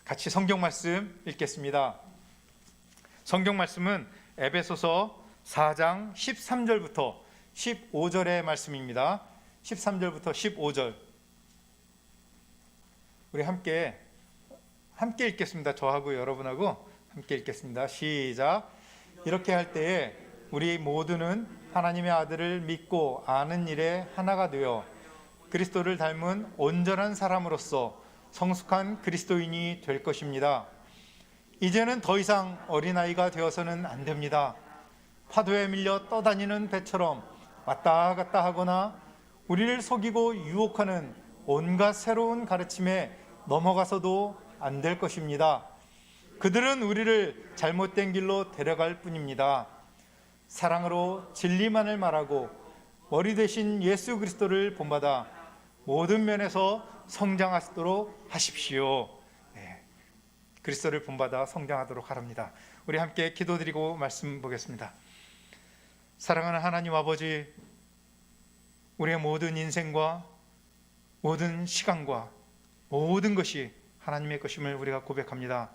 같이 성경 말씀 읽겠습니다. 성경 말씀은 에베소서 4장 13절부터 15절의 말씀입니다. 13절부터 15절 우리 함께 읽겠습니다. 저하고 여러분하고 함께 읽겠습니다. 시작. 이렇게 할 때에 우리 모두는 하나님의 아들을 믿고 아는 일에 하나가 되어 그리스도를 닮은 온전한 사람으로서 성숙한 그리스도인이 될 것입니다. 이제는 더 이상 어린아이가 되어서는 안 됩니다. 파도에 밀려 떠다니는 배처럼 왔다 갔다 하거나 우리를 속이고 유혹하는 온갖 새로운 가르침에 넘어가서도 안 될 것입니다. 그들은 우리를 잘못된 길로 데려갈 뿐입니다. 사랑으로 진리만을 말하고 머리 대신 예수 그리스도를 본받아 모든 면에서 성장하도록 하십시오. 그리스도를 본받아 성장하도록 하랍니다. 우리 함께 기도드리고 말씀 보겠습니다. 사랑하는 하나님 아버지, 우리의 모든 인생과 모든 시간과 모든 것이 하나님의 것임을 우리가 고백합니다.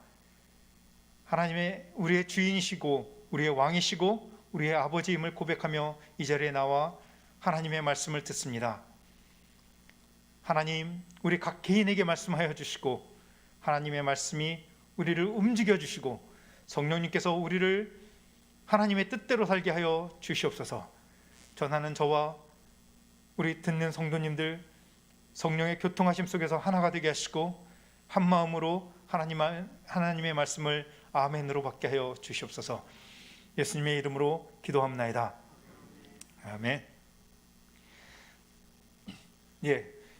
하나님의 우리의 주인이시고 우리의 왕이시고 우리의 아버지임을 고백하며 이 자리에 나와 하나님의 말씀을 듣습니다. 하나님, 우리 각 개인에게 말씀하여 주시고 하나님의 말씀이 우리를 움직여 주시고 성령님께서 우리를 하나님의 뜻대로 살게 하여 주시옵소서. 전하는 저와 우리 듣는 성도님들 성령의 교통하심 속에서 하나가 되게 하시고 한 마음으로 하나님의 말씀을 아멘으로 받게 하여 주시옵소서. 예수님의 이름으로 기도합나이다. 아멘.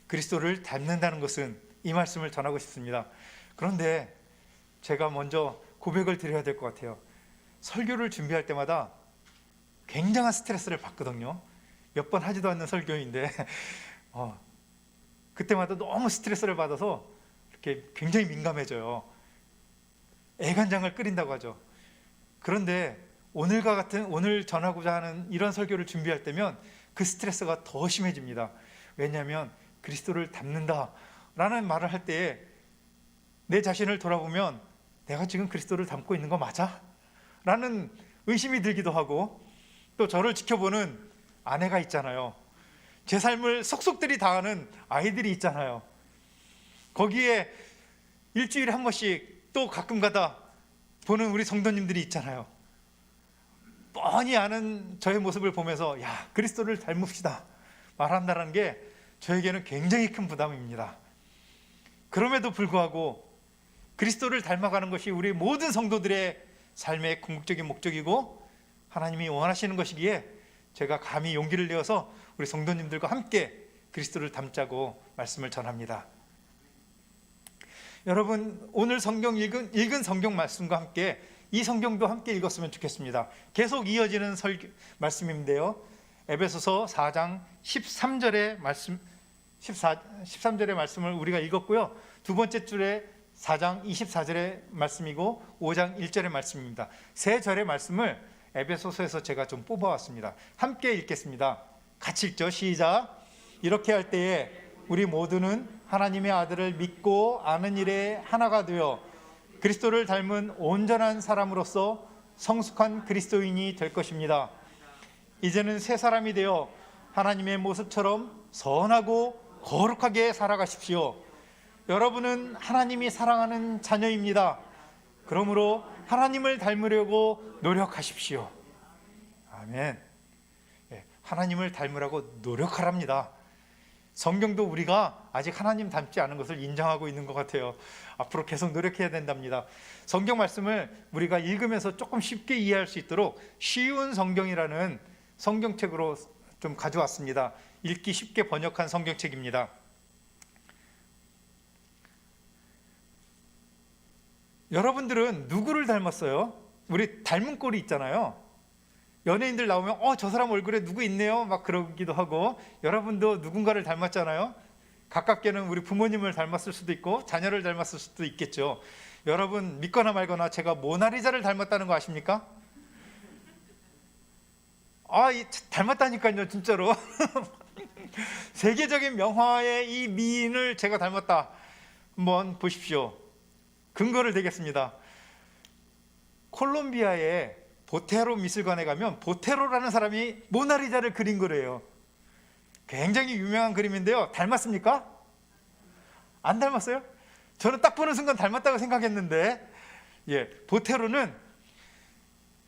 그리스도를 닮는다는 것은 이 말씀을 전하고 싶습니다. 그런데 제가 먼저 고백을 드려야 될 것 같아요. 설교를 준비할 때마다 굉장한 스트레스를 받거든요. 몇 번 하지도 않는 설교인데 그때마다 너무 스트레스를 받아서 이렇게 굉장히 민감해져요. 애간장을 끓인다고 하죠. 그런데 오늘 전하고자 하는 이런 설교를 준비할 때면 그 스트레스가 더 심해집니다. 왜냐하면 그리스도를 닮는다라는 말을 할 때에 내 자신을 돌아보면 내가 지금 그리스도를 닮고 있는 거 맞아? 라는 의심이 들기도 하고, 또 저를 지켜보는 아내가 있잖아요. 제 삶을 속속들이 다 아는 아이들이 있잖아요. 거기에 일주일에 한 번씩 또 가끔가다 보는 우리 성도님들이 있잖아요. 뻔히 아는 저의 모습을 보면서 야, 그리스도를 닮읍시다 말한다는 게 저에게는 굉장히 큰 부담입니다. 그럼에도 불구하고 그리스도를 닮아가는 것이 우리 모든 성도들의 삶의 궁극적인 목적이고 하나님이 원하시는 것이기에 제가 감히 용기를 내어서 우리 성도님들과 함께 그리스도를 닮자고 말씀을 전합니다. 여러분, 오늘 성경 읽은 성경 말씀과 함께 이 성경도 함께 읽었으면 좋겠습니다. 계속 이어지는 말씀인데요, 에베소서 4장 13절의 말씀, 13절의 말씀을 우리가 읽었고요, 두 번째 줄에 4장 24절의 말씀이고 5장 1절의 말씀입니다. 세 절의 말씀을 에베소서에서 제가 좀 뽑아왔습니다. 함께 읽겠습니다. 같이 읽죠. 시작. 이렇게 할 때에 우리 모두는 하나님의 아들을 믿고 아는 일에 하나가 되어 그리스도를 닮은 온전한 사람으로서 성숙한 그리스도인이 될 것입니다. 이제는 새 사람이 되어 하나님의 모습처럼 선하고 거룩하게 살아가십시오. 여러분은 하나님이 사랑하는 자녀입니다. 그러므로 하나님을 닮으려고 노력하십시오. 아멘. 하나님을 닮으라고 노력하랍니다. 성경도 우리가 아직 하나님 닮지 않은 것을 인정하고 있는 것 같아요. 앞으로 계속 노력해야 된답니다. 성경 말씀을 우리가 읽으면서 조금 쉽게 이해할 수 있도록 쉬운 성경이라는 성경책으로 좀 가져왔습니다. 읽기 쉽게 번역한 성경책입니다. 여러분들은 누구를 닮았어요? 우리 닮은 꼴이 있잖아요. 연예인들 나오면 저 사람 얼굴에 누구 있네요 막 그러기도 하고, 여러분도 누군가를 닮았잖아요. 가깝게는 우리 부모님을 닮았을 수도 있고 자녀를 닮았을 수도 있겠죠. 여러분 믿거나 말거나 제가 모나리자를 닮았다는 거 아십니까? 닮았다니까요, 진짜로. 세계적인 명화의 이 미인을 제가 닮았다. 한번 보십시오. 근거를 대겠습니다. 콜롬비아의 보테로 미술관에 가면 보테로라는 사람이 모나리자를 그린 거래요. 굉장히 유명한 그림인데요. 닮았습니까? 안 닮았어요? 저는 딱 보는 순간 닮았다고 생각했는데, 보테로는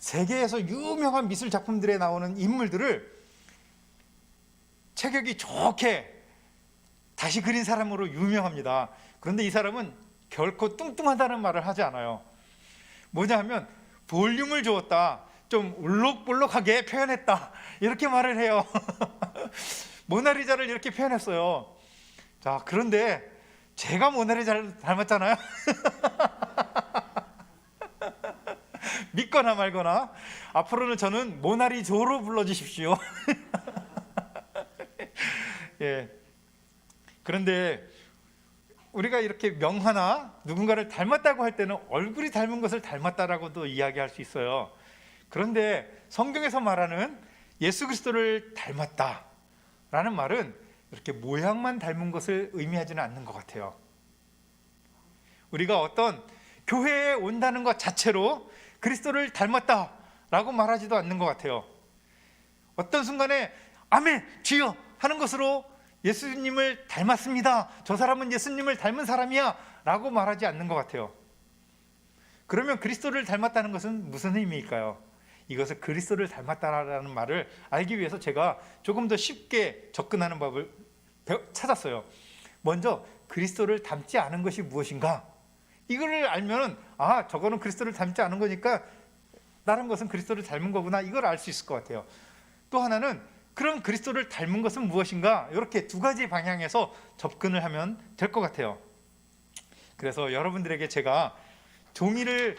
세계에서 유명한 미술 작품들에 나오는 인물들을 체격이 좋게 다시 그린 사람으로 유명합니다. 그런데 이 사람은 결코 뚱뚱하다는 말을 하지 않아요. 뭐냐 하면 볼륨을 주었다, 좀 울록볼록하게 표현했다, 이렇게 말을 해요. 모나리자를 이렇게 표현했어요. 자, 그런데 제가 모나리자를 닮았잖아요. 믿거나 말거나 앞으로는 저는 모나리조로 불러주십시오. 그런데 우리가 이렇게 명하나 누군가를 닮았다고 할 때는 얼굴이 닮은 것을 닮았다라고도 이야기할 수 있어요. 그런데 성경에서 말하는 예수 그리스도를 닮았다라는 말은 이렇게 모양만 닮은 것을 의미하지는 않는 것 같아요. 우리가 어떤 교회에 온다는 것 자체로 그리스도를 닮았다라고 말하지도 않는 것 같아요. 어떤 순간에 아멘 주여 하는 것으로 예수님을 닮았습니다, 저 사람은 예수님을 닮은 사람이야 라고 말하지 않는 것 같아요. 그러면 그리스도를 닮았다는 것은 무슨 의미일까요? 이것을 그리스도를 닮았다라는 말을 알기 위해서 제가 조금 더 쉽게 접근하는 법을 찾았어요. 먼저 그리스도를 닮지 않은 것이 무엇인가, 이거를 알면은 저거는 그리스도를 닮지 않은 거니까 다른 것은 그리스도를 닮은 거구나, 이걸 알 수 있을 것 같아요. 또 하나는 그럼 그리스도를 닮은 것은 무엇인가, 이렇게 두 가지 방향에서 접근을 하면 될 것 같아요. 그래서 여러분들에게 제가 종이를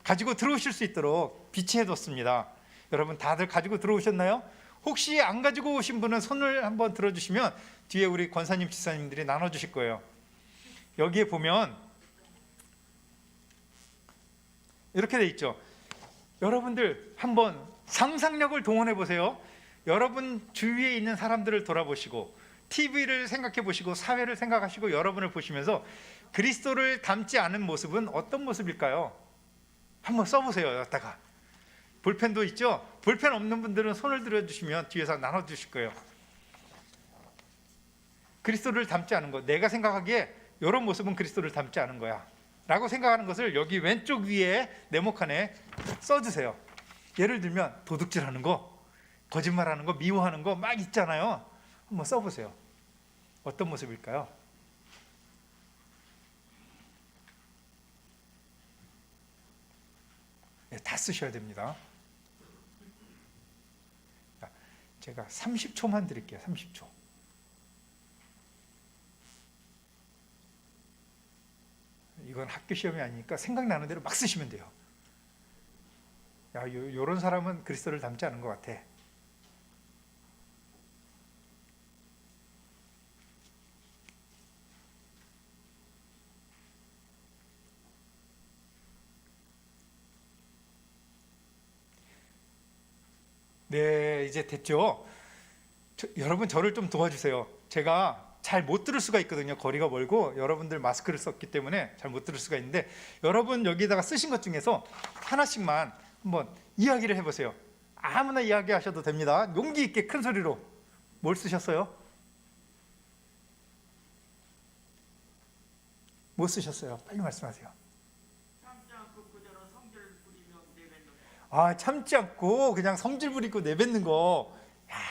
가지고 들어오실 수 있도록 비치해 뒀습니다. 여러분 다들 가지고 들어오셨나요? 혹시 안 가지고 오신 분은 손을 한번 들어주시면 뒤에 우리 권사님 집사님들이 나눠주실 거예요. 여기에 보면 이렇게 돼 있죠. 여러분들 한번 상상력을 동원해 보세요. 여러분 주위에 있는 사람들을 돌아보시고 TV를 생각해 보시고 사회를 생각하시고 여러분을 보시면서 그리스도를 닮지 않은 모습은 어떤 모습일까요? 한번 써보세요. 여기다가 볼펜도 있죠? 볼펜 없는 분들은 손을 들어주시면 뒤에서 나눠주실 거예요. 그리스도를 닮지 않은 것, 내가 생각하기에 이런 모습은 그리스도를 닮지 않은 거야 라고 생각하는 것을 여기 왼쪽 위에 네모칸에 써주세요. 예를 들면 도둑질하는 거, 거짓말하는 거, 미워하는 거 막 있잖아요. 한번 써보세요. 어떤 모습일까요? 다 쓰셔야 됩니다. 제가 30초만 드릴게요. 30초. 이건 학교 시험이 아니니까 생각나는 대로 막 쓰시면 돼요. 요런 사람은 그리스도를 닮지 않은 것 같아. 네, 이제 됐죠? 여러분 저를 좀 도와주세요. 제가 잘 못 들을 수가 있거든요. 거리가 멀고 여러분들 마스크를 썼기 때문에 잘 못 들을 수가 있는데, 여러분 여기다가 쓰신 것 중에서 하나씩만 한번 이야기를 해보세요. 아무나 이야기하셔도 됩니다. 용기 있게 큰 소리로. 뭘 쓰셨어요? 뭐 쓰셨어요? 빨리 말씀하세요. 참지 않고 그대로 성질 부리며 내뱉는 거. 참지 않고 그냥 성질 부리고 내뱉는 거.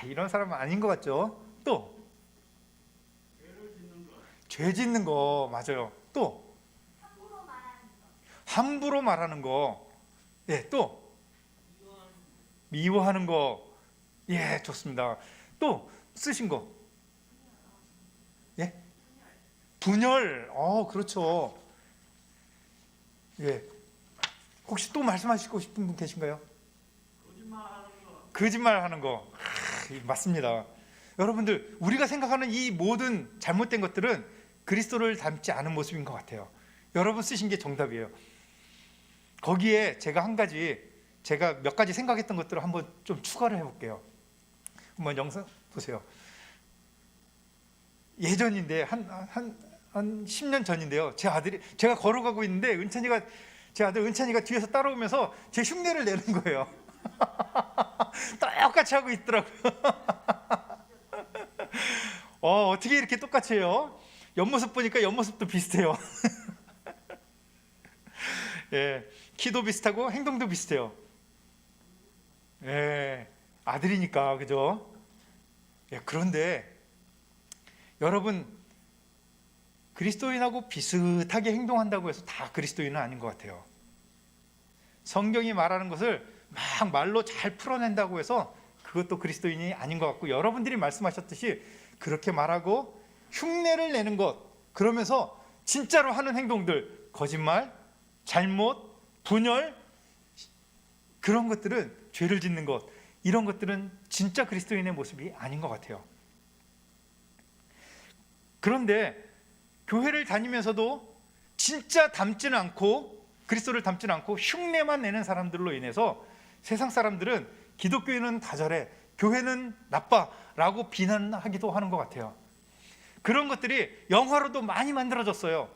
이런 사람은 아닌 것 같죠? 또 죄 짓는 거 맞아요. 또 함부로 말하는 거. 또 미워하는 거. 좋습니다. 또 쓰신 거. 분열. 그렇죠. 혹시 또 말씀하시고 싶은 분 계신가요? 거짓말하는 거. 맞습니다. 여러분들 우리가 생각하는 이 모든 잘못된 것들은 그리스도를 닮지 않은 모습인 것 같아요. 여러분 쓰신 게 정답이에요. 거기에 제가 몇 가지 생각했던 것들을 한번 좀 추가를 해볼게요. 한번 영상 보세요. 예전인데 한 10년 전인데요. 제가 걸어가고 있는데 제 아들 은찬이가 뒤에서 따라오면서 제 흉내를 내는 거예요. 똑같이 하고 있더라고요. 어떻게 이렇게 똑같이 해요? 옆모습 보니까 옆모습도 비슷해요. 예, 키도 비슷하고 행동도 비슷해요. 예, 아들이니까 그죠? 예, 그런데 여러분, 그리스도인하고 비슷하게 행동한다고 해서 다 그리스도인은 아닌 것 같아요. 성경이 말하는 것을 막 말로 잘 풀어낸다고 해서 그것도 그리스도인이 아닌 것 같고, 여러분들이 말씀하셨듯이 그렇게 말하고 흉내를 내는 것, 그러면서 진짜로 하는 행동들, 거짓말, 잘못, 분열, 그런 것들은, 죄를 짓는 것, 이런 것들은 진짜 그리스도인의 모습이 아닌 것 같아요. 그런데 교회를 다니면서도 진짜 닮지는 않고, 그리스도를 닮지는 않고 흉내만 내는 사람들로 인해서 세상 사람들은 기독교인은 다 저래, 교회는 나빠 라고 비난하기도 하는 것 같아요. 그런 것들이 영화로도 많이 만들어졌어요.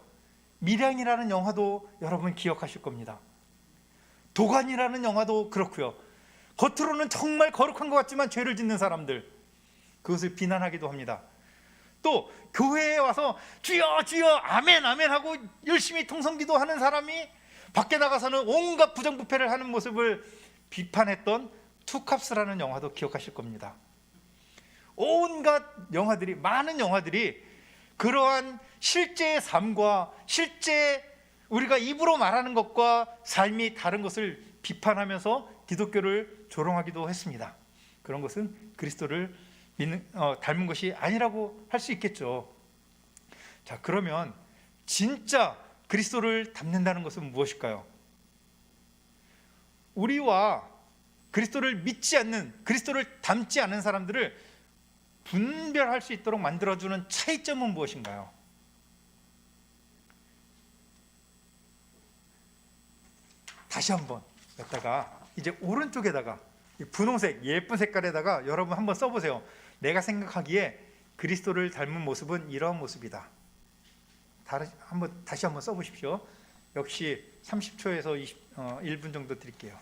밀양이라는 영화도 여러분 기억하실 겁니다. 도관이라는 영화도 그렇고요. 겉으로는 정말 거룩한 것 같지만 죄를 짓는 사람들, 그것을 비난하기도 합니다. 또 교회에 와서 주여 주여 아멘 아멘 하고 열심히 통성기도 하는 사람이 밖에 나가서는 온갖 부정부패를 하는 모습을 비판했던 투캅스라는 영화도 기억하실 겁니다. 온갖 영화들이, 많은 영화들이 그러한 실제의 삶과 실제 우리가 입으로 말하는 것과 삶이 다른 것을 비판하면서 기독교를 조롱하기도 했습니다. 그런 것은 그리스도를 닮은 것이 아니라고 할 수 있겠죠. 자, 그러면 진짜 그리스도를 닮는다는 것은 무엇일까요? 우리와 그리스도를 믿지 않는, 그리스도를 닮지 않은 사람들을 분별할 수 있도록 만들어주는 차이점은 무엇인가요? 다시 한번 여기다가, 이제 오른쪽에다가 분홍색 예쁜 색깔에다가 여러분 한번 써보세요. 내가 생각하기에 그리스도를 닮은 모습은 이런 모습이다. 다시 한번 써보십시오. 역시 30초에서 1분 정도 드릴게요.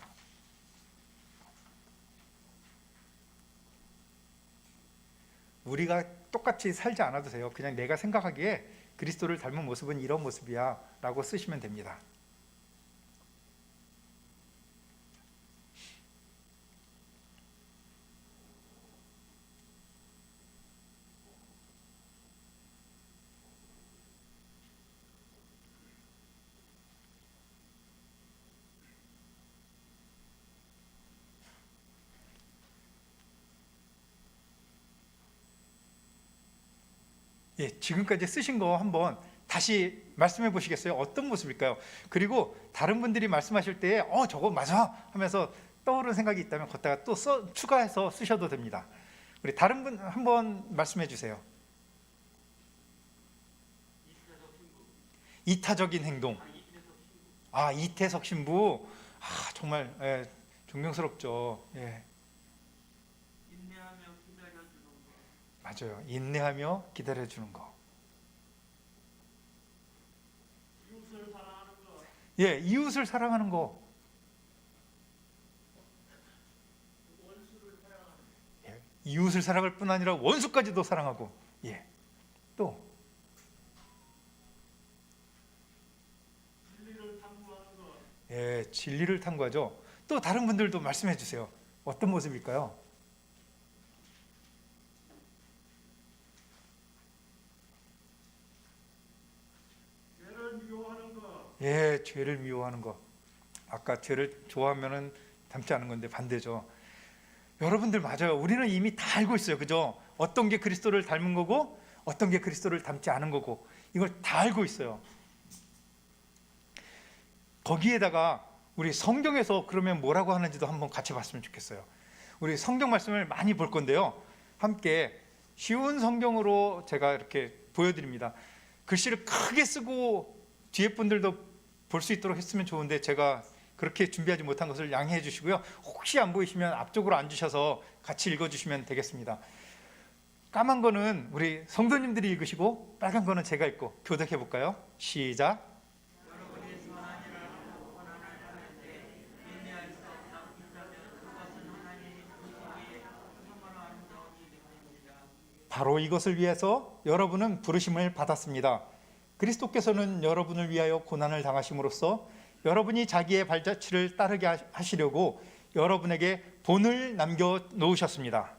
우리가 똑같이 살지 않아도 돼요. 그냥 내가 생각하기에 그리스도를 닮은 모습은 이런 모습이야 라고 쓰시면 됩니다. 예, 지금까지 쓰신 거 한번 다시 말씀해 보시겠어요? 어떤 모습일까요? 그리고 다른 분들이 말씀하실 때 저거 맞아 하면서 떠오르는 생각이 있다면 걷다가 또 추가해서 쓰셔도 됩니다. 우리 다른 분 한번 말씀해 주세요. 이타적인 행동. 이태석 신부. 정말 존경스럽죠. 예. 인내하며 기다려주는 것. 맞아요. 인내하며 기다려주는 거. 이웃을 사랑하는 것. 예, 이웃을 사랑하는 거. 원수를 사랑하는 것. 예, 이웃을 사랑할 뿐 아니라 원수까지도 사랑하고. 예. 또 진리를 탐구하는 것. 예, 진리를 탐구하죠. 또 다른 분들도 말씀해 주세요. 어떤 모습일까요? 죄를 미워하는 것. 예, 죄를 미워하는 거. 아까 죄를 좋아하면은 닮지 않은 건데 반대죠. 여러분들 맞아요. 우리는 이미 다 알고 있어요. 그죠? 어떤 게 그리스도를 닮은 거고 어떤 게 그리스도를 닮지 않은 거고, 이걸 다 알고 있어요. 거기에다가 우리 성경에서 그러면 뭐라고 하는지도 한번 같이 봤으면 좋겠어요. 우리 성경 말씀을 많이 볼 건데요. 함께 쉬운 성경으로 제가 이렇게 보여드립니다. 글씨를 크게 쓰고 뒤에 분들도 볼 수 있도록 했으면 좋은데 제가 그렇게 준비하지 못한 것을 양해해 주시고요. 혹시 안 보이시면 앞쪽으로 앉으셔서 같이 읽어주시면 되겠습니다. 까만 거는 우리 성도님들이 읽으시고 빨간 거는 제가 읽고 교독해 볼까요? 시작. 바로 이것을 위해서 여러분은 부르심을 받았습니다. 그리스도께서는 여러분을 위하여 고난을 당하심으로써 여러분이 자기의 발자취를 따르게 하시려고 여러분에게 본을 남겨 놓으셨습니다.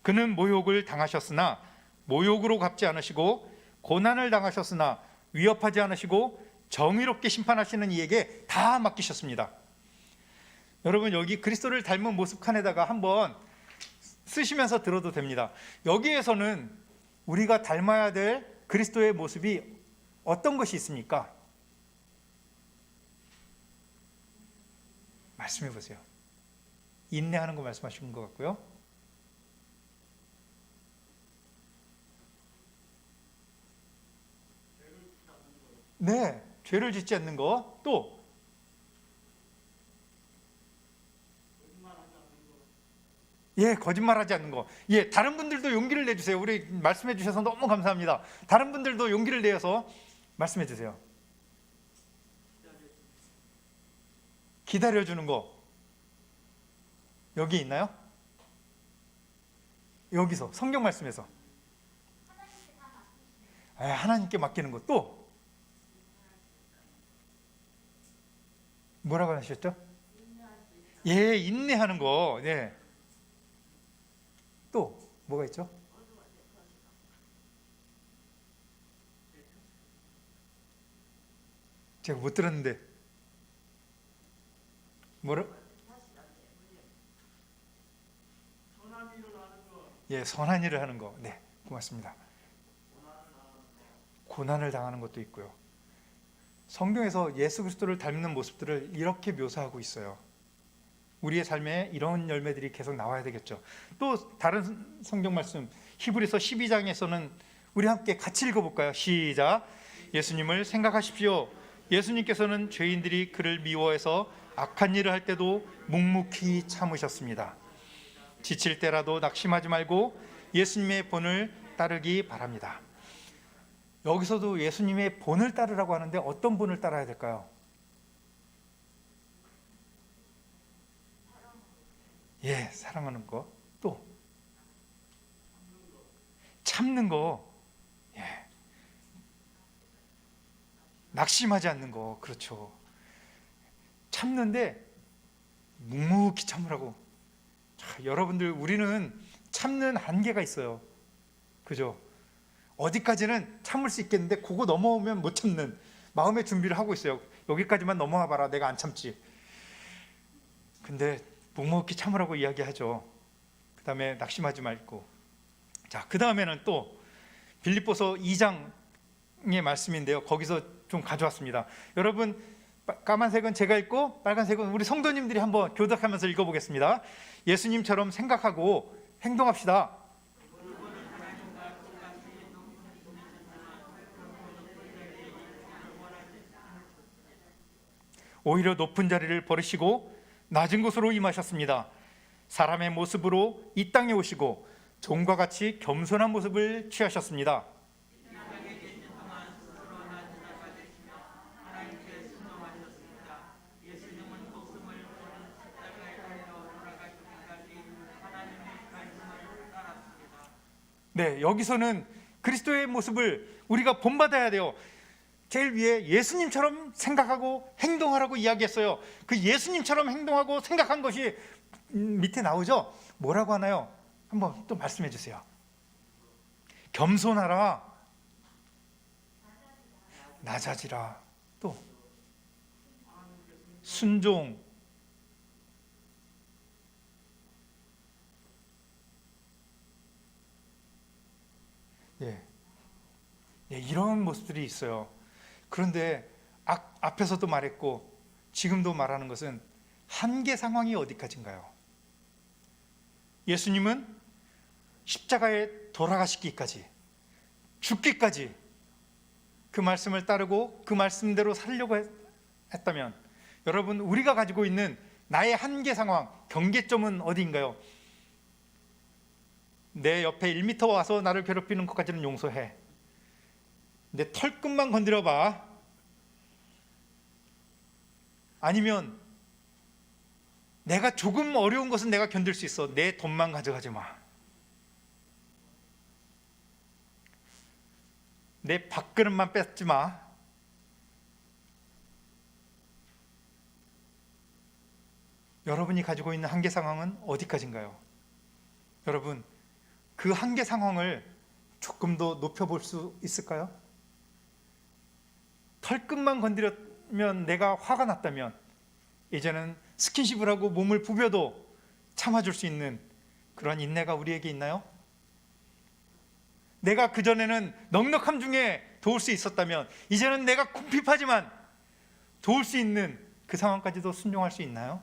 그는 모욕을 당하셨으나 모욕으로 갚지 않으시고 고난을 당하셨으나 위협하지 않으시고 정의롭게 심판하시는 이에게 다 맡기셨습니다. 여러분, 여기 그리스도를 닮은 모습 칸에다가 한번 쓰시면서 들어도 됩니다. 여기에서는 우리가 닮아야 될 그리스도의 모습이 어떤 것이 있습니까? 말씀해 보세요. 인내하는 거 말씀하시는 것 같고요. 네, 죄를 짓지 않는 거. 또 예, 거짓말하지 않는 거. 예, 다른 분들도 용기를 내주세요. 우리 말씀해 주셔서 너무 감사합니다. 다른 분들도 용기를 내어서 말씀해 주세요. 기다려주는 거. 여기 있나요? 여기서 성경 말씀에서 하나님께 맡기는 것. 또 뭐라고 하셨죠? 예, 인내하는 거. 네. 또 뭐가 있죠? 제가 못 들었는데 뭐라? 예, 선한 일을 하는 거. 네, 고맙습니다. 고난을 당하는 것도 있고요. 성경에서 예수 그리스도를 닮는 모습들을 이렇게 묘사하고 있어요. 우리의 삶에 이런 열매들이 계속 나와야 되겠죠. 또 다른 성경 말씀 히브리서 12장에서는 우리 함께 같이 읽어볼까요? 시작. 예수님을 생각하십시오. 예수님께서는 죄인들이 그를 미워해서 악한 일을 할 때도 묵묵히 참으셨습니다. 지칠 때라도 낙심하지 말고 예수님의 본을 따르기 바랍니다. 여기서도 예수님의 본을 따르라고 하는데 어떤 본을 따라야 될까요? 예, 사랑하는 거. 또 참는 거. 예, 낙심하지 않는 거. 그렇죠. 참는데 묵묵히 참으라고. 자, 여러분들, 우리는 참는 한계가 있어요. 그죠? 어디까지는 참을 수 있겠는데 그거 넘어오면 못 참는 마음의 준비를 하고 있어요. 여기까지만 넘어와 봐라, 내가 안 참지. 근데 묵묵히 참으라고 이야기하죠. 그 다음에 낙심하지 말고. 자, 그 다음에는 또 빌립보서 2장의 말씀인데요. 거기서 좀 가져왔습니다. 여러분, 까만색은 제가 읽고 빨간색은 우리 성도님들이 한번 교독하면서 읽어보겠습니다. 예수님처럼 생각하고 행동합시다. 오히려 높은 자리를 버리시고 낮은 곳으로 임하셨습니다. 사람의 모습으로 이 땅에 오시고 종과 같이 겸손한 모습을 취하셨습니다. 네, 여기서는 그리스도의 모습을 우리가 본받아야 돼요. 제일 위에 예수님처럼 생각하고 행동하라고 이야기했어요. 그 예수님처럼 행동하고 생각한 것이 밑에 나오죠. 뭐라고 하나요? 한번 또 말씀해 주세요. 겸손하라, 낮아지라, 또 순종, 예, 이런 모습들이 있어요. 그런데 앞에서도 말했고 지금도 말하는 것은 한계 상황이 어디까지인가요? 예수님은 십자가에 돌아가시기까지, 죽기까지 그 말씀을 따르고 그 말씀대로 살려고 했다면 여러분, 우리가 가지고 있는 나의 한계 상황, 경계점은 어디인가요? 내 옆에 1m 와서 나를 괴롭히는 것까지는 용서해. 내 털끝만 건드려봐. 아니면 내가 조금 어려운 것은 내가 견딜 수 있어. 내 돈만 가져가지 마. 내 밥그릇만 뺏지 마. 여러분이 가지고 있는 한계 상황은 어디까지인가요? 여러분, 그 한계 상황을 조금 더 높여볼 수 있을까요? 털끝만 건드렸면 내가 화가 났다면 이제는 스킨십을 하고 몸을 부벼도 참아줄 수 있는 그런 인내가 우리에게 있나요? 내가 그전에는 넉넉함 중에 도울 수 있었다면 이제는 내가 궁핍하지만 도울 수 있는 그 상황까지도 순종할 수 있나요?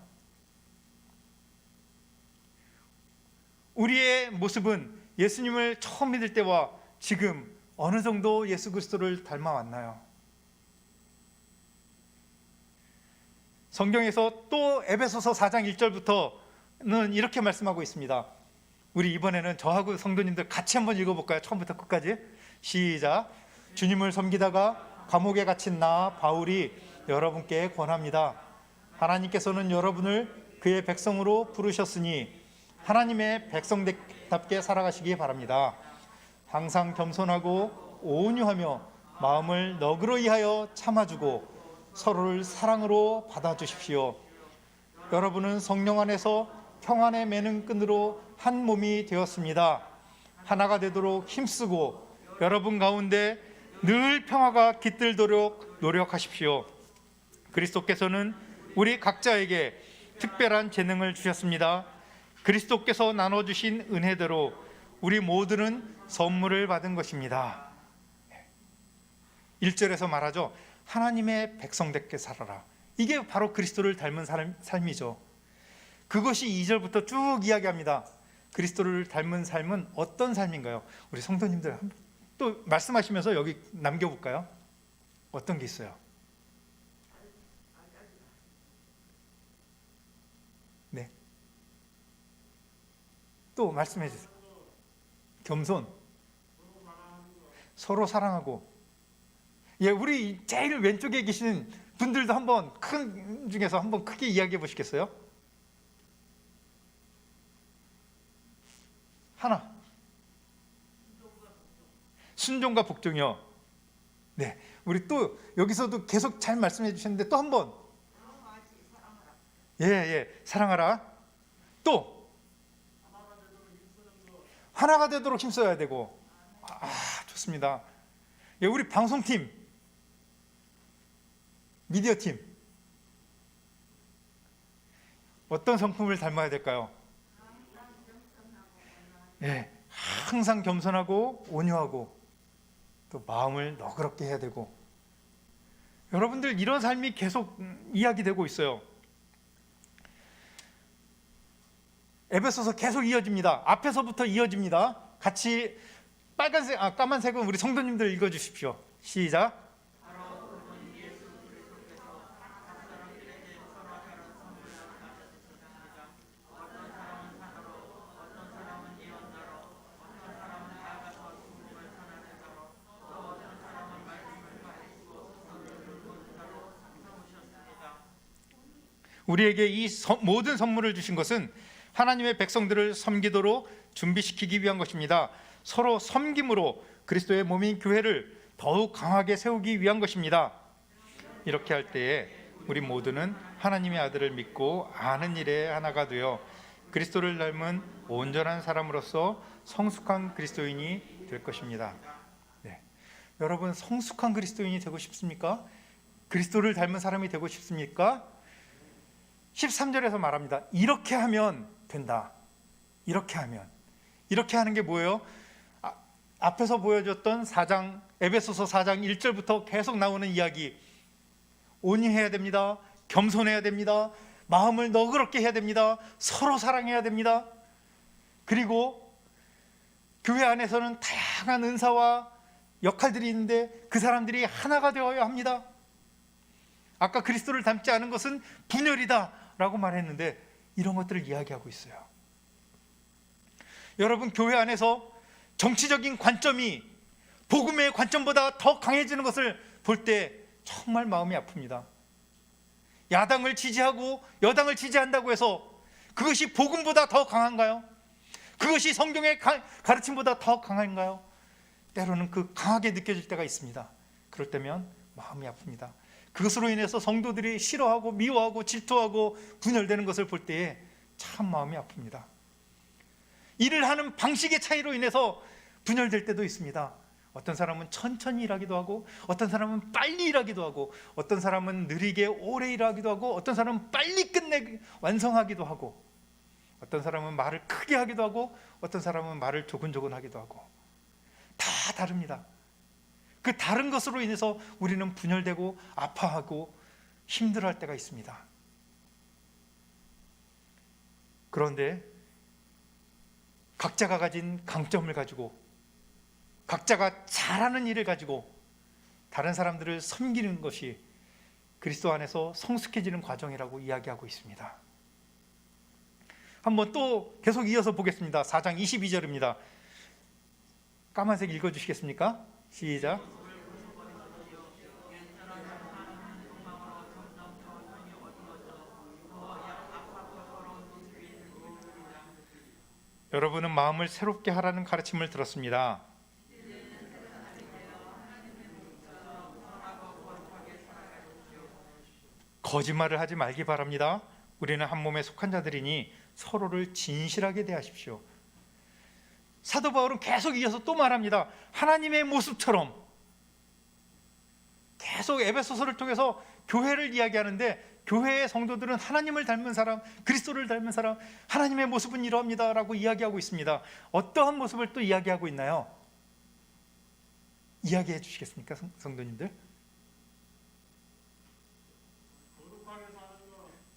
우리의 모습은 예수님을 처음 믿을 때와 지금 어느 정도 예수 그리스도를 닮아왔나요? 성경에서 또 에베소서 4장 1절부터는 이렇게 말씀하고 있습니다. 우리 이번에는 저하고 성도님들 같이 한번 읽어볼까요? 처음부터 끝까지. 시작. 주님을 섬기다가 감옥에 갇힌 나 바울이 여러분께 권합니다. 하나님께서는 여러분을 그의 백성으로 부르셨으니 하나님의 백성답게 살아가시기 바랍니다. 항상 겸손하고 온유하며 마음을 너그러이 하여 참아주고 서로를 사랑으로 받아주십시오. 여러분은 성령 안에서 평안의 매는 끈으로 한 몸이 되었습니다. 하나가 되도록 힘쓰고 여러분 가운데 늘 평화가 깃들도록 노력하십시오. 그리스도께서는 우리 각자에게 특별한 재능을 주셨습니다. 그리스도께서 나눠주신 은혜대로 우리 모두는 선물을 받은 것입니다. 1절에서 말하죠. 하나님의 백성답게 살아라. 이게 바로 그리스도를 닮은 삶이죠. 그것이 2절부터 쭉 이야기합니다. 그리스도를 닮은 삶은 어떤 삶인가요? 우리 성도님들 또 말씀하시면서 여기 남겨볼까요? 어떤 게 있어요? 네. 또 말씀해 주세요. 겸손, 서로 사랑하고. 예, 우리 제일 왼쪽에 계신 분들도 한번 큰 중에서 한번 크게 이야기해 보시겠어요? 하나. 순종과 복종이요. 네, 우리 또 여기서도 계속 잘 말씀해 주셨는데 또 한번. 예, 사랑하라. 또 하나가 되도록 힘써야 되고. 좋습니다. 예, 우리 방송팀, 미디어팀 어떤 성품을 닮아야 될까요? 예, 항상 겸손하고 온유하고 또 마음을 너그럽게 해야 되고. 여러분들 이런 삶이 계속 이야기되고 있어요. 에베소서 계속 이어집니다. 앞에서부터 이어집니다. 같이 까만색은 우리 성도님들 읽어주십시오. 시작. 우리에게 이 모든 선물을 주신 것은 하나님의 백성들을 섬기도록 준비시키기 위한 것입니다. 서로 섬김으로 그리스도의 몸인 교회를 더욱 강하게 세우기 위한 것입니다. 이렇게 할 때에 우리 모두는 하나님의 아들을 믿고 아는 일에 하나가 되어 그리스도를 닮은 온전한 사람으로서 성숙한 그리스도인이 될 것입니다. 네. 여러분, 성숙한 그리스도인이 되고 싶습니까? 그리스도를 닮은 사람이 되고 싶습니까? 13절에서 말합니다. 이렇게 하면 된다. 이렇게 하는 게 뭐예요? 앞에서 보여줬던 에베소서 4장 1절부터 계속 나오는 이야기. 온유해야 됩니다. 겸손해야 됩니다. 마음을 너그럽게 해야 됩니다. 서로 사랑해야 됩니다. 그리고 교회 안에서는 다양한 은사와 역할들이 있는데 그 사람들이 하나가 되어야 합니다. 아까 그리스도를 닮지 않은 것은 분열이다라고 말했는데 이런 것들을 이야기하고 있어요. 여러분, 교회 안에서 정치적인 관점이 복음의 관점보다 더 강해지는 것을 볼 때 정말 마음이 아픕니다. 야당을 지지하고 여당을 지지한다고 해서 그것이 복음보다 더 강한가요? 그것이 성경의 가르침보다 더 강한가요? 때로는 그 강하게 느껴질 때가 있습니다. 그럴 때면 마음이 아픕니다. 그것으로 인해서 성도들이 싫어하고 미워하고 질투하고 분열되는 것을 볼 때에 참 마음이 아픕니다. 일을 하는 방식의 차이로 인해서 분열될 때도 있습니다. 어떤 사람은 천천히 일하기도 하고, 어떤 사람은 빨리 일하기도 하고, 어떤 사람은 느리게 오래 일하기도 하고, 어떤 사람은 빨리 완성하기도 하고, 어떤 사람은 말을 크게 하기도 하고, 어떤 사람은 말을 조근조근 하기도 하고, 다 다릅니다. 그 다른 것으로 인해서 우리는 분열되고 아파하고 힘들어할 때가 있습니다. 그런데 각자가 가진 강점을 가지고, 각자가 잘하는 일을 가지고 다른 사람들을 섬기는 것이 그리스도 안에서 성숙해지는 과정이라고 이야기하고 있습니다. 한번 또 계속 이어서 보겠습니다. 4장 22절입니다. 까만색 읽어주시겠습니까? 시작. 여러분은 마음을 새롭게 하라는 가르침을 들었습니다. 거짓말을 하지 말기 바랍니다. 우리는 한 몸에 속한 자들이니 서로를 진실하게 대하십시오. 사도 바울은 계속 이어서 또 말합니다. 하나님의 모습처럼. 계속 에베소서를 통해서 교회를 이야기하는데, 교회의 성도들은 하나님을 닮은 사람, 그리스도를 닮은 사람, 하나님의 모습은 이러합니다 라고 이야기하고 있습니다. 어떠한 모습을 또 이야기하고 있나요? 이야기해 주시겠습니까, 성도님들?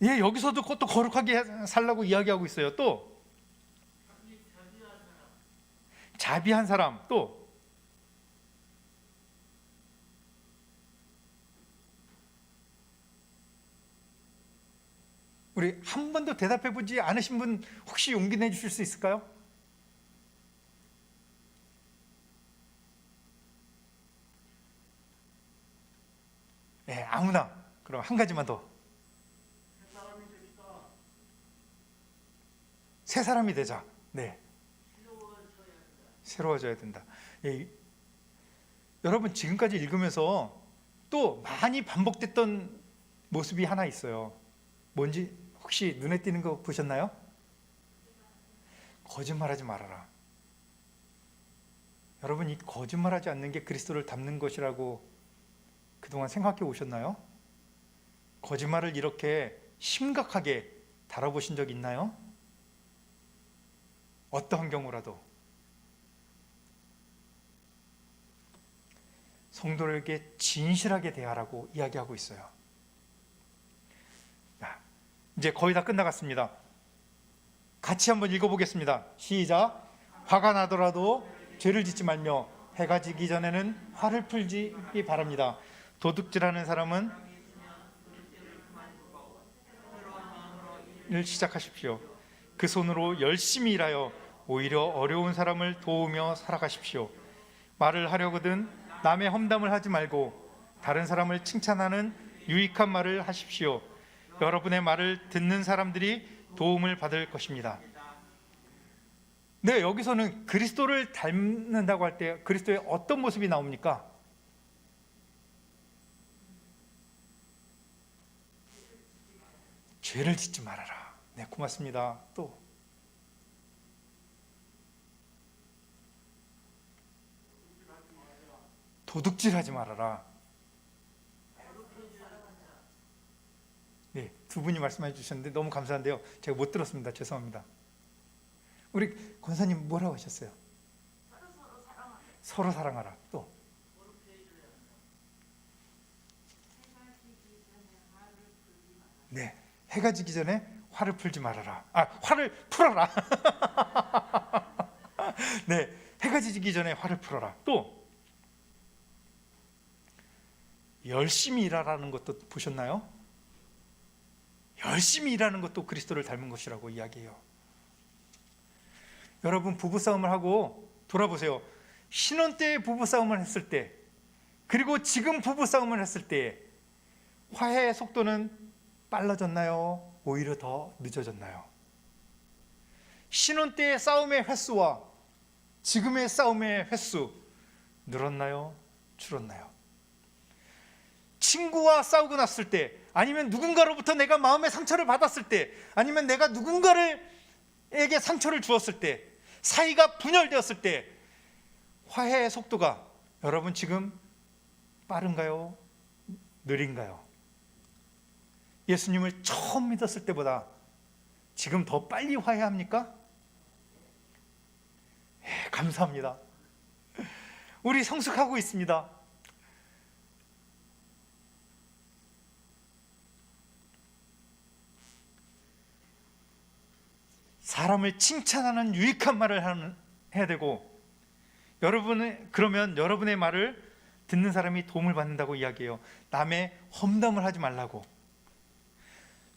예, 여기서도 또 거룩하게 살라고 이야기하고 있어요. 또 자비한 사람, 또 우리 한 번도 대답해 보지 않으신 분 혹시 용기 내주실 수 있을까요? 네, 아무나. 그럼 한 가지만 더. 새 사람이 되자. 네. 새로워져야 된다. 예, 여러분, 지금까지 읽으면서 또 많이 반복됐던 모습이 하나 있어요. 뭔지 혹시 눈에 띄는 거 보셨나요? 거짓말하지 말아라. 여러분, 이 거짓말하지 않는 게 그리스도를 닮는 것이라고 그동안 생각해 오셨나요? 거짓말을 이렇게 심각하게 다뤄보신 적 있나요? 어떠한 경우라도 성도에게 진실하게 대하라고 이야기하고 있어요. 이제 거의 다 끝나갔습니다. 같이 한번 읽어보겠습니다. 시작. 화가 나더라도 죄를 짓지 말며 해가 지기 전에는 화를 풀지 바랍니다. 도둑질하는 사람은 일 시작하십시오. 그 손으로 열심히 일하여 오히려 어려운 사람을 도우며 살아가십시오. 말을 하려거든 남의 험담을 하지 말고 다른 사람을 칭찬하는 유익한 말을 하십시오. 여러분의 말을 듣는 사람들이 도움을 받을 것입니다. 네, 여기서는 그리스도를 닮는다고 할 때 그리스도의 어떤 모습이 나옵니까? 죄를 짓지 말아라. 네, 고맙습니다. 또 도둑질하지 말아라. 네, 두 분이 말씀해 주셨는데 너무 감사한데요. 제가 못 들었습니다. 죄송합니다. 우리 권사님 뭐라고 하셨어요? 서로 사랑하라. 또 네, 해가 지기 전에 화를 풀지 말아라. 화를 풀어라. 네, 해가 지기 전에 화를 풀어라. 또 열심히 일하라는 것도 보셨나요? 열심히 일하는 것도 그리스도를 닮은 것이라고 이야기해요. 여러분, 부부싸움을 하고 돌아보세요. 신혼 때 부부싸움을 했을 때, 그리고 지금 부부싸움을 했을 때 화해의 속도는 빨라졌나요? 오히려 더 늦어졌나요? 신혼 때의 싸움의 횟수와 지금의 싸움의 횟수 늘었나요? 줄었나요? 친구와 싸우고 났을 때, 아니면 누군가로부터 내가 마음의 상처를 받았을 때, 아니면 내가 누군가에게 상처를 주었을 때, 사이가 분열되었을 때 화해의 속도가 여러분 지금 빠른가요? 느린가요? 예수님을 처음 믿었을 때보다 지금 더 빨리 화해합니까? 감사합니다. 우리 성숙하고 있습니다. 사람을 칭찬하는 유익한 말을 해야 되고, 그러면 여러분의 말을 듣는 사람이 도움을 받는다고 이야기해요. 남의 험담을 하지 말라고.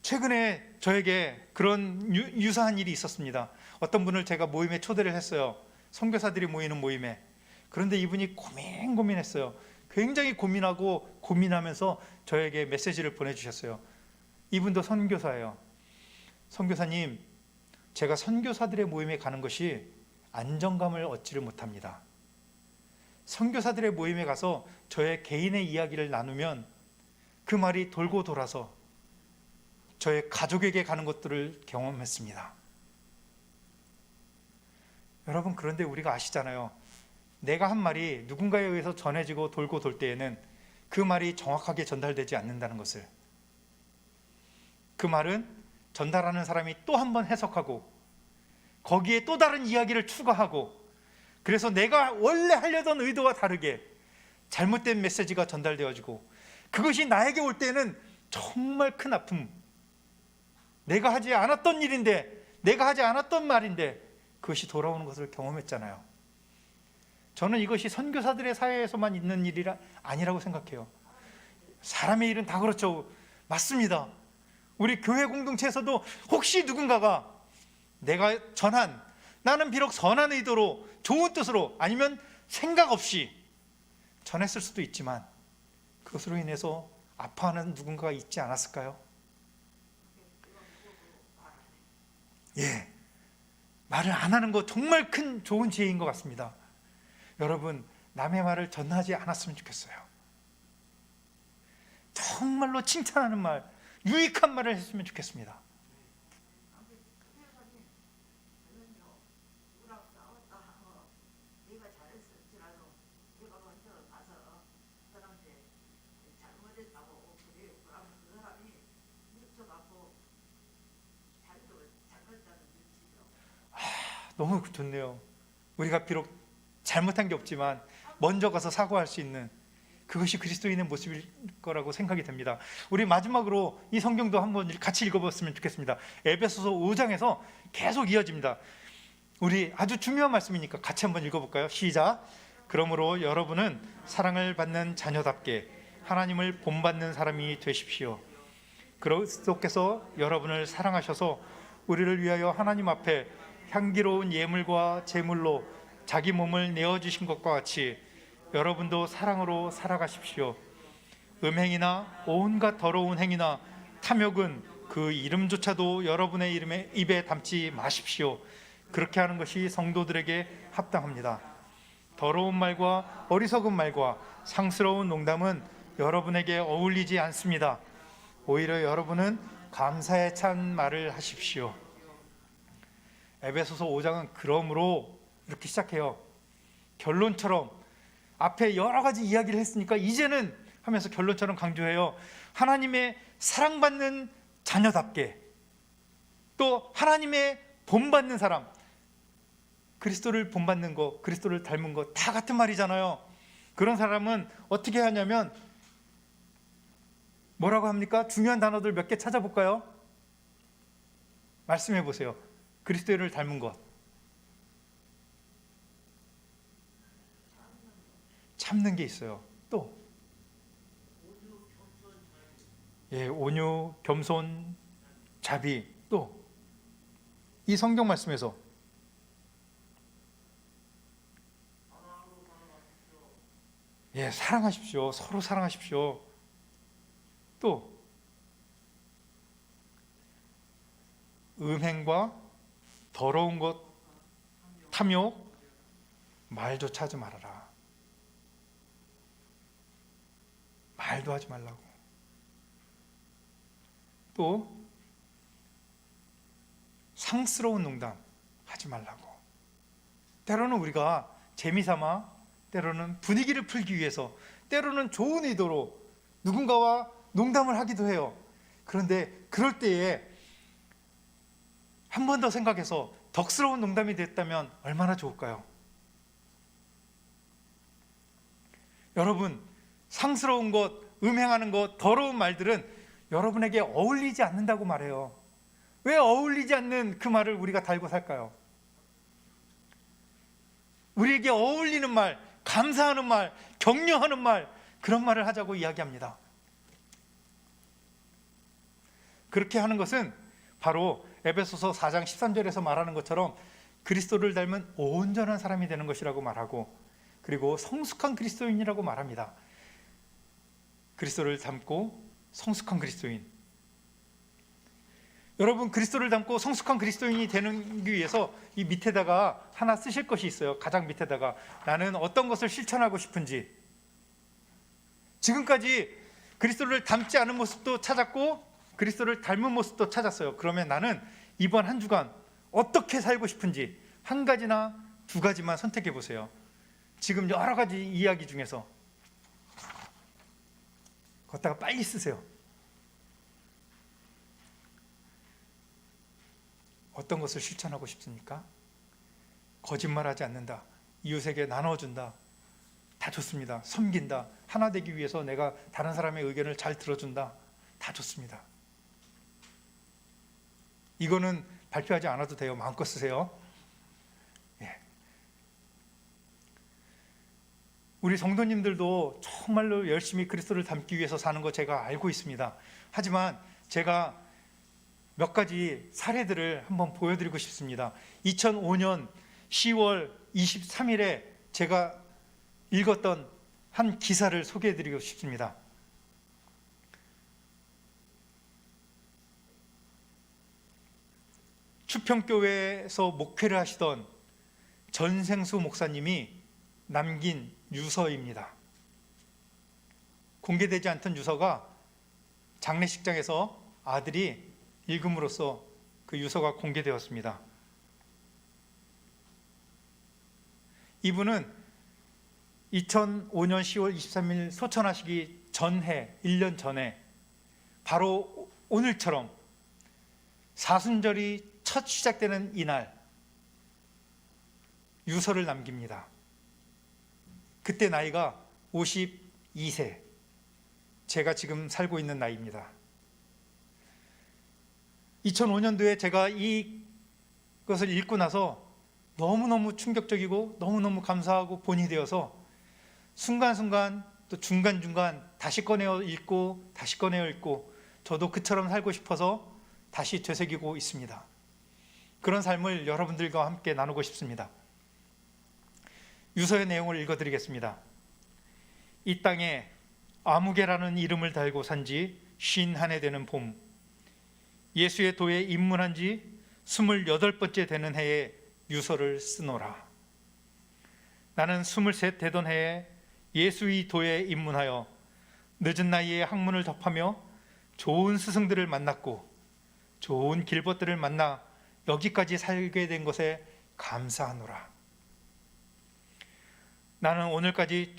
최근에 저에게 그런 유사한 일이 있었습니다. 어떤 분을 제가 모임에 초대를 했어요. 선교사들이 모이는 모임에. 그런데 이분이 고민했어요. 굉장히 고민하면서 저에게 메시지를 보내주셨어요. 이분도 선교사예요. 선교사님, 제가 선교사들의 모임에 가는 것이 안정감을 얻지를 못합니다. 선교사들의 모임에 가서 저의 개인의 이야기를 나누면 그 말이 돌고 돌아서 저의 가족에게 가는 것들을 경험했습니다. 여러분, 그런데 우리가 아시잖아요. 내가 한 말이 누군가에 의해서 전해지고 돌고 돌 때에는 그 말이 정확하게 전달되지 않는다는 것을, 그 말은 전달하는 사람이 또 한 번 해석하고 거기에 또 다른 이야기를 추가하고, 그래서 내가 원래 하려던 의도와 다르게 잘못된 메시지가 전달되어지고, 그것이 나에게 올 때는 정말 큰 아픔, 내가 하지 않았던 일인데, 내가 하지 않았던 말인데 그것이 돌아오는 것을 경험했잖아요. 저는 이것이 선교사들의 사회에서만 있는 일이 아니라고 생각해요. 사람의 일은 다 그렇죠. 맞습니다. 우리 교회 공동체에서도 혹시 누군가가 내가 나는 비록 선한 의도로, 좋은 뜻으로, 아니면 생각 없이 전했을 수도 있지만 그것으로 인해서 아파하는 누군가가 있지 않았을까요? 예, 말을 안 하는 거 정말 큰 좋은 지혜인 것 같습니다. 여러분, 남의 말을 전하지 않았으면 좋겠어요. 정말로 칭찬하는 말, 유익한 말을 했으면 좋겠습니다. 너무 좋네요. 우리가 비록 잘못한 게 없지만 먼저 가서 사과할 수 있는, 그것이 그리스도인의 모습일 거라고 생각이 됩니다. 우리 마지막으로 이 성경도 한번 같이 읽어봤으면 좋겠습니다. 에베소서 5장에서 계속 이어집니다. 우리 아주 중요한 말씀이니까 같이 한번 읽어볼까요? 시작. 그러므로 여러분은 사랑을 받는 자녀답게 하나님을 본받는 사람이 되십시오. 그리스도께서 여러분을 사랑하셔서 우리를 위하여 하나님 앞에 향기로운 예물과 제물로 자기 몸을 내어주신 것과 같이 여러분도 사랑으로 살아가십시오. 음행이나 온갖 더러운 행위나 탐욕은 그 이름조차도 여러분의 입에 담지 마십시오. 그렇게 하는 것이 성도들에게 합당합니다. 더러운 말과 어리석은 말과 상스러운 농담은 여러분에게 어울리지 않습니다. 오히려 여러분은 감사에 찬 말을 하십시오. 에베소서 5장은 그러므로 이렇게 시작해요. 결론처럼 앞에 여러 가지 이야기를 했으니까 이제는 하면서 결론처럼 강조해요. 하나님의 사랑받는 자녀답게, 또 하나님의 본받는 사람, 그리스도를 본받는 거, 그리스도를 닮은 거 다 같은 말이잖아요. 그런 사람은 어떻게 하냐면 뭐라고 합니까? 중요한 단어들 몇 개 찾아볼까요? 말씀해 보세요. 그리스도를 닮은 것, 참는 게 있어요. 또 온유, 겸손, 자비, 또 이 성경 말씀에서 사랑하십시오. 서로 사랑하십시오. 또 음행과 더러운 것, 탐욕, 말조차 하지 말아라. 말도 하지 말라고. 또 상스러운 농담 하지 말라고. 때로는 우리가 재미삼아, 때로는 분위기를 풀기 위해서, 때로는 좋은 의도로 누군가와 농담을 하기도 해요. 그런데 그럴 때에 한 번 더 생각해서 덕스러운 농담이 됐다면 얼마나 좋을까요? 여러분, 상스러운 것, 음행하는 것, 더러운 말들은 여러분에게 어울리지 않는다고 말해요. 왜 어울리지 않는 그 말을 우리가 달고 살까요? 우리에게 어울리는 말, 감사하는 말, 격려하는 말, 그런 말을 하자고 이야기합니다. 그렇게 하는 것은 바로 에베소서 4장 13절에서 말하는 것처럼 그리스도를 닮은 온전한 사람이 되는 것이라고 말하고, 그리고 성숙한 그리스도인이라고 말합니다. 그리스도를 닮고 성숙한 그리스도인. 여러분, 그리스도를 닮고 성숙한 그리스도인이 되기 위해서 이 밑에다가 하나 쓰실 것이 있어요. 가장 밑에다가 나는 어떤 것을 실천하고 싶은지. 지금까지 그리스도를 닮지 않은 모습도 찾았고 그리스도를 닮은 모습도 찾았어요. 그러면 나는 이번 한 주간 어떻게 살고 싶은지 한 가지나 두 가지만 선택해 보세요. 지금 여러 가지 이야기 중에서 걷다가 빨리 쓰세요. 어떤 것을 실천하고 싶습니까? 거짓말하지 않는다, 이웃에게 나눠준다, 다 좋습니다. 섬긴다, 하나 되기 위해서 내가 다른 사람의 의견을 잘 들어준다, 다 좋습니다. 이거는 발표하지 않아도 돼요. 마음껏 쓰세요. 우리 성도님들도 정말로 열심히 그리스도를 닮기 위해서 사는 거 제가 알고 있습니다. 하지만 제가 몇 가지 사례들을 한번 보여드리고 싶습니다. 2005년 10월 23일에 제가 읽었던 한 기사를 소개해드리고 싶습니다. 추평교회에서 목회를 하시던 전생수 목사님이 남긴 유서입니다. 공개되지 않던 유서가 장례식장에서 아들이 읽음으로써 그 유서가 공개되었습니다. 이분은 2005년 10월 23일 소천하시기 전해, 1년 전에 바로 오늘처럼 사순절이 첫 시작되는 이날 유서를 남깁니다. 그때 나이가 52세, 제가 지금 살고 있는 나이입니다. 2005년도에 제가 이것을 읽고 나서 너무너무 충격적이고 너무너무 감사하고 본이 되어서 순간순간 또 중간중간 다시 꺼내어 읽고 다시 꺼내어 읽고 저도 그처럼 살고 싶어서 다시 되새기고 있습니다. 그런 삶을 여러분들과 함께 나누고 싶습니다. 유서의 내용을 읽어드리겠습니다. 이 땅에 아무개라는 이름을 달고 산 지 51해 되는 봄, 예수의 도에 입문한 지 28번째 되는 해에 유서를 쓰노라. 나는 23 되던 해에 예수의 도에 입문하여 늦은 나이에 학문을 접하며 좋은 스승들을 만났고 좋은 길벗들을 만나 여기까지 살게 된 것에 감사하노라. 나는 오늘까지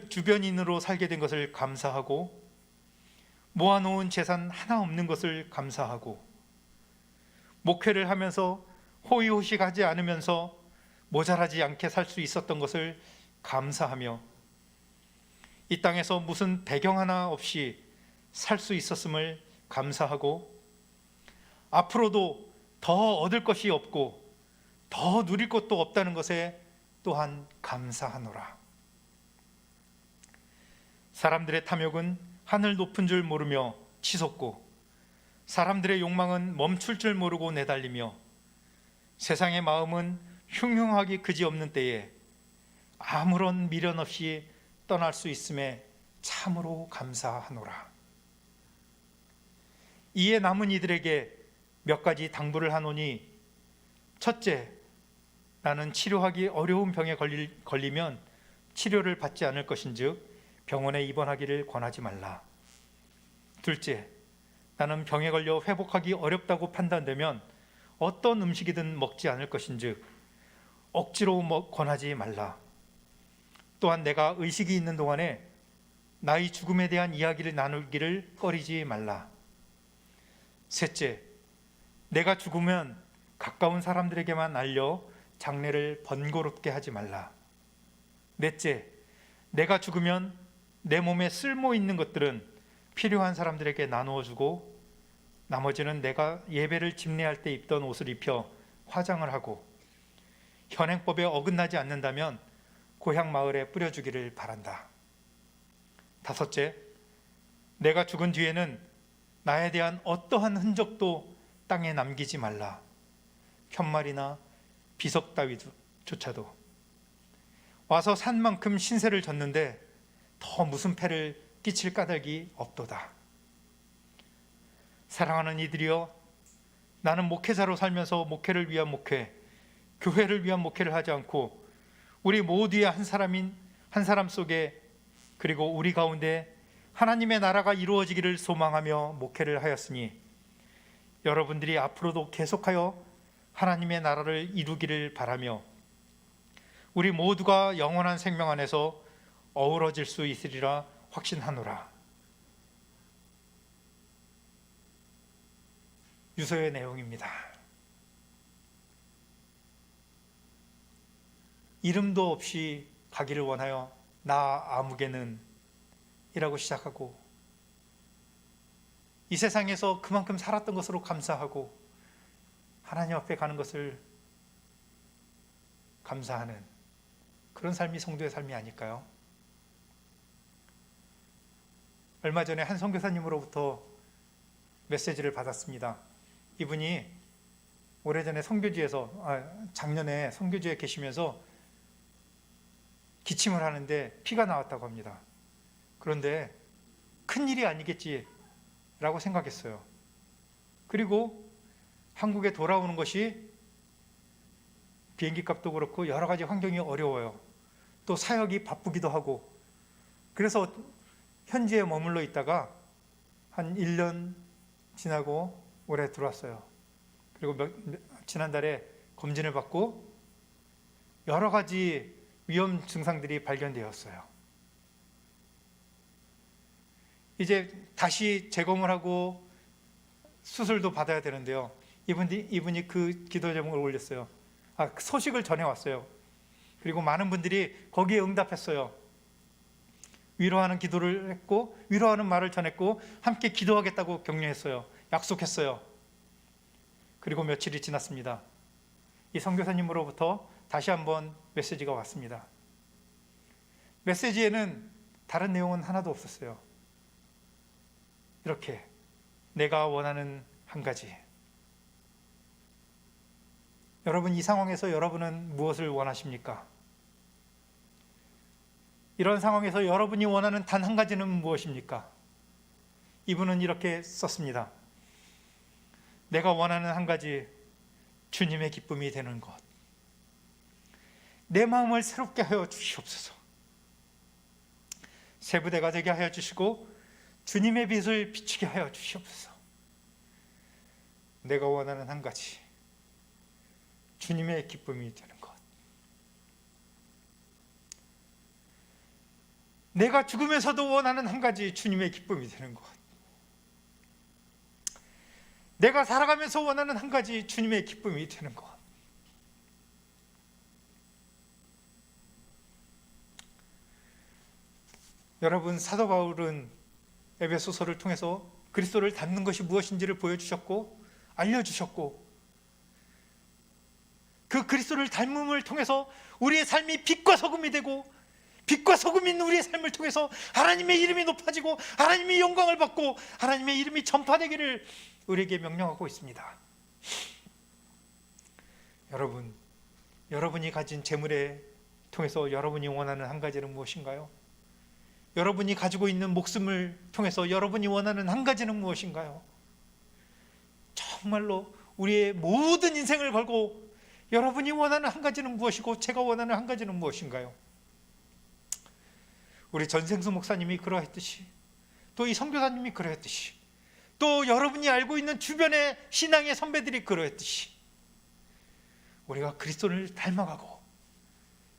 주변인으로 살게 된 것을 감사하고 모아놓은 재산 하나 없는 것을 감사하고 목회를 하면서 호의호식하지 않으면서 모자라지 않게 살 수 있었던 것을 감사하며 이 땅에서 무슨 배경 하나 없이 살 수 있었음을 감사하고 앞으로도 더 얻을 것이 없고 더 누릴 것도 없다는 것에 또한 감사하노라. 사람들의 탐욕은 하늘 높은 줄 모르며 치솟고 사람들의 욕망은 멈출 줄 모르고 내달리며 세상의 마음은 흉흉하기 그지없는 때에 아무런 미련 없이 떠날 수 있음에 참으로 감사하노라. 이에 남은 이들에게 몇 가지 당부를 하노니, 첫째, 나는 치료하기 어려운 병에 걸리면 치료를 받지 않을 것인즉 병원에 입원하기를 권하지 말라. 둘째, 나는 병에 걸려 회복하기 어렵다고 판단되면 어떤 음식이든 먹지 않을 것인즉 억지로 권하지 말라. 또한 내가 의식이 있는 동안에 나의 죽음에 대한 이야기를 나누기를 꺼리지 말라. 셋째, 내가 죽으면 가까운 사람들에게만 알려 장례를 번거롭게 하지 말라. 넷째, 내가 죽으면 내 몸에 쓸모 있는 것들은 필요한 사람들에게 나누어 주고 나머지는 내가 예배를 집례할 때 입던 옷을 입혀 화장을 하고 현행법에 어긋나지 않는다면 고향 마을에 뿌려주기를 바란다. 다섯째, 내가 죽은 뒤에는 나에 대한 어떠한 흔적도 땅에 남기지 말라. 편말이나 비석 따위조차도. 와서 산 만큼 신세를 졌는데 더 무슨 패를 끼칠 까닭이 없도다. 사랑하는 이들이여, 나는 목회자로 살면서 목회를 위한 목회, 교회를 위한 목회를 하지 않고 우리 모두의 한 사람 속에 그리고 우리 가운데 하나님의 나라가 이루어지기를 소망하며 목회를 하였으니 여러분들이 앞으로도 계속하여 하나님의 나라를 이루기를 바라며 우리 모두가 영원한 생명 안에서 어우러질 수 있으리라 확신하노라. 유서의 내용입니다. 이름도 없이 가기를 원하여 나 아무개는 이라고 시작하고 이 세상에서 그만큼 살았던 것으로 감사하고 하나님 앞에 가는 것을 감사하는 그런 삶이 성도의 삶이 아닐까요? 얼마 전에 한 선교사님으로부터 메시지를 받았습니다. 이분이 오래전에 작년에 선교지에 계시면서 기침을 하는데 피가 나왔다고 합니다. 그런데 큰일이 아니겠지라고 생각했어요. 그리고 한국에 돌아오는 것이 비행기 값도 그렇고 여러 가지 환경이 어려워요. 또 사역이 바쁘기도 하고 그래서 현지에 머물러 있다가 한 1년 지나고 올해 들어왔어요. 그리고 지난달에 검진을 받고 여러 가지 위험 증상들이 발견되었어요. 이제 다시 재검을 하고 수술도 받아야 되는데요. 이분이 그 기도 제목을 올렸어요. 그 소식을 전해왔어요. 그리고 많은 분들이 거기에 응답했어요. 위로하는 기도를 했고 위로하는 말을 전했고 함께 기도하겠다고 격려했어요. 약속했어요. 그리고 며칠이 지났습니다. 이 선교사님으로부터 다시 한번 메시지가 왔습니다. 메시지에는 다른 내용은 하나도 없었어요. 이렇게 내가 원하는 한 가지. 여러분, 이 상황에서 여러분은 무엇을 원하십니까? 이런 상황에서 여러분이 원하는 단 한 가지는 무엇입니까? 이분은 이렇게 썼습니다. 내가 원하는 한 가지, 주님의 기쁨이 되는 것. 내 마음을 새롭게 하여 주시옵소서. 새 부대가 되게 하여 주시고 주님의 빛을 비추게 하여 주시옵소서. 내가 원하는 한 가지, 주님의 기쁨이 되는 것. 내가 죽으면서도 원하는 한 가지, 주님의 기쁨이 되는 것. 내가 살아가면서 원하는 한 가지, 주님의 기쁨이 되는 것. 여러분, 사도 바울은 에베소서를 통해서 그리스도를 닮는 것이 무엇인지를 보여주셨고 알려주셨고 그 그리스도를 닮음을 통해서 우리의 삶이 빛과 소금이 되고 빛과 소금인 우리의 삶을 통해서 하나님의 이름이 높아지고 하나님의 영광을 받고 하나님의 이름이 전파되기를 우리에게 명령하고 있습니다. 여러분, 여러분이 가진 재물에 통해서 여러분이 원하는 한 가지는 무엇인가요? 여러분이 가지고 있는 목숨을 통해서 여러분이 원하는 한 가지는 무엇인가요? 정말로 우리의 모든 인생을 걸고 여러분이 원하는 한 가지는 무엇이고 제가 원하는 한 가지는 무엇인가요? 우리 전생수 목사님이 그러했듯이, 또 이 선교사님이 그러했듯이, 또 여러분이 알고 있는 주변의 신앙의 선배들이 그러했듯이 우리가 그리스도를 닮아가고,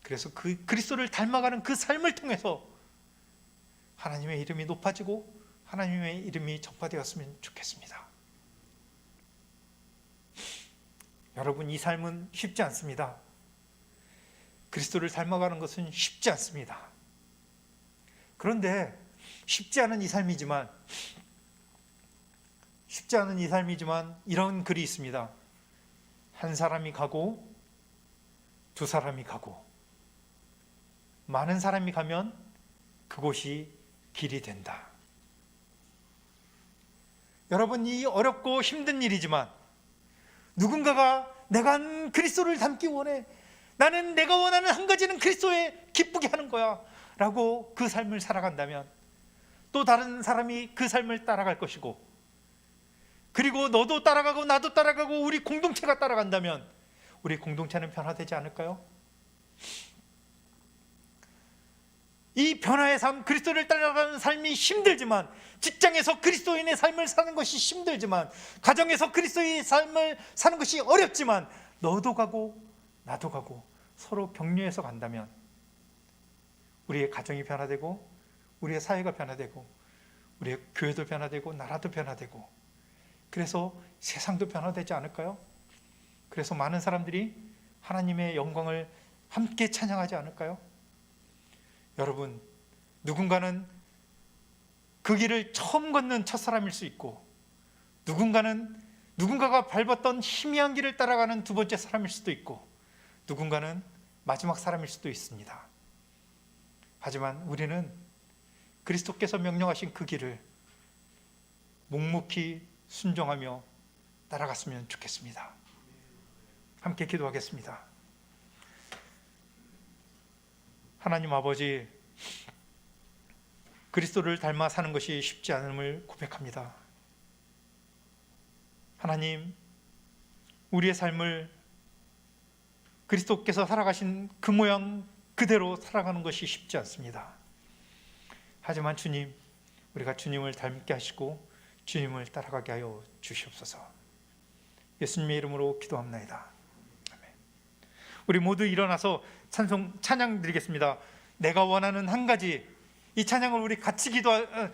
그래서 그 그리스도를 닮아가는 그 삶을 통해서 하나님의 이름이 높아지고 하나님의 이름이 전파되었으면 좋겠습니다. 여러분, 이 삶은 쉽지 않습니다. 그리스도를 닮아가는 것은 쉽지 않습니다. 그런데 쉽지 않은 이 삶이지만 이런 글이 있습니다. 한 사람이 가고 두 사람이 가고 많은 사람이 가면 그곳이 길이 된다. 여러분, 이 어렵고 힘든 일이지만 누군가가 내가 그리스도를 닮기 원해, 나는 내가 원하는 한 가지는 그리스도에 기쁘게 하는 거야 라고 그 삶을 살아간다면 또 다른 사람이 그 삶을 따라갈 것이고, 그리고 너도 따라가고 나도 따라가고 우리 공동체가 따라간다면 우리 공동체는 변화되지 않을까요? 이 변화의 삶, 그리스도를 따라가는 삶이 힘들지만, 직장에서 그리스도인의 삶을 사는 것이 힘들지만, 가정에서 그리스도인의 삶을 사는 것이 어렵지만, 너도 가고 나도 가고 서로 격려해서 간다면 우리의 가정이 변화되고 우리의 사회가 변화되고 우리의 교회도 변화되고 나라도 변화되고, 그래서 세상도 변화되지 않을까요? 그래서 많은 사람들이 하나님의 영광을 함께 찬양하지 않을까요? 여러분, 누군가는 그 길을 처음 걷는 첫사람일 수 있고, 누군가가 밟았던 희미한 길을 따라가는 두 번째 사람일 수도 있고, 누군가는 마지막 사람일 수도 있습니다. 하지만 우리는 그리스도께서 명령하신 그 길을 묵묵히 순종하며 따라갔으면 좋겠습니다. 함께 기도하겠습니다. 하나님 아버지, 그리스도를 닮아 사는 것이 쉽지 않음을 고백합니다. 하나님, 우리의 삶을 그리스도께서 살아가신 그 모양 그대로 살아가는 것이 쉽지 않습니다. 하지만 주님, 우리가 주님을 닮게 하시고 주님을 따라가게 하여 주시옵소서. 예수님의 이름으로 기도합나이다. 아멘. 우리 모두 일어나서 찬양 드리겠습니다. 내가 원하는 한 가지, 이 찬양을 우리 같이 기도하는